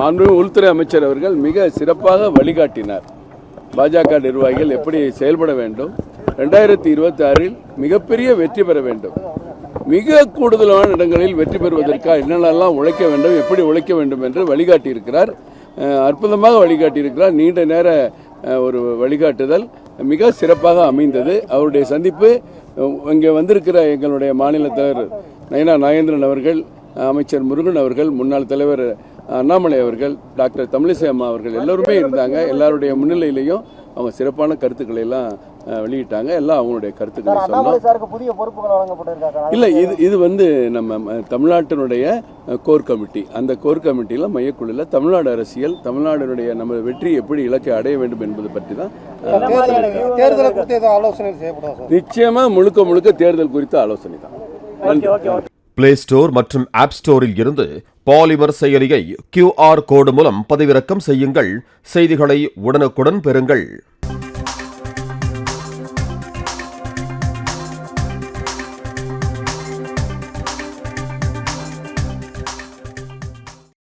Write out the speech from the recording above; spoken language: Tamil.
மாண்புமிகு உள்துறை அமைச்சர் அவர்கள் மிக சிறப்பாக வழிகாட்டினார். பாஜக நிர்வாகிகள் எப்படி செயல்பட வேண்டும், 2026 மிகப்பெரிய வெற்றி பெற வேண்டும், மிக கூடுதலான இடங்களில் வெற்றி பெறுவதற்காக என்னென்னலாம் உழைக்க வேண்டும், எப்படி உழைக்க வேண்டும் என்று வழிகாட்டியிருக்கிறார். அற்புதமாக வழிகாட்டியிருக்கிறார். நீண்ட நேர ஒரு வழிகாட்டுதல் மிக சிறப்பாக அமைந்தது. அவருடைய சந்திப்பு இங்கே வந்திருக்கிற எங்களுடைய மாநில தலைவர் நயனா நாகேந்திரன் அவர்கள், அமைச்சர் முருகன் அவர்கள், முன்னாள் தலைவர் அண்ணாமலை அவர்கள், டாக்டர் தமிழிசை அம்மா அவர்கள் எல்லோருமே இருந்தாங்க. எல்லாருடைய முன்னிலையிலையும் அவங்க சிறப்பான கருத்துக்களை எல்லாம் வெளியிட்டாங்க. எல்லாம் அவங்களுடைய கருத்துக்களை சொன்னோம். இல்லை, இது வந்து நம்ம தமிழ்நாட்டினுடைய கோர் கமிட்டி, அந்த கோர் கமிட்டியில் மையக்குழுவில் தமிழ்நாடு அரசியல், தமிழ்நாடுடைய நம்ம வெற்றி எப்படி இலக்கை அடைய வேண்டும் என்பது பற்றி தான் நிச்சயமா முழுக்க தேர்தல் குறித்த ஆலோசனை தான். பிளே ஸ்டோர் மற்றும் ஆப் ஸ்டோரில் இருந்து பாலிமர் செயலியை QR கோடு மூலம் பதிவிறக்கம் செய்யுங்கள். செய்திகளை உடனுக்குடன் பெறுங்கள்.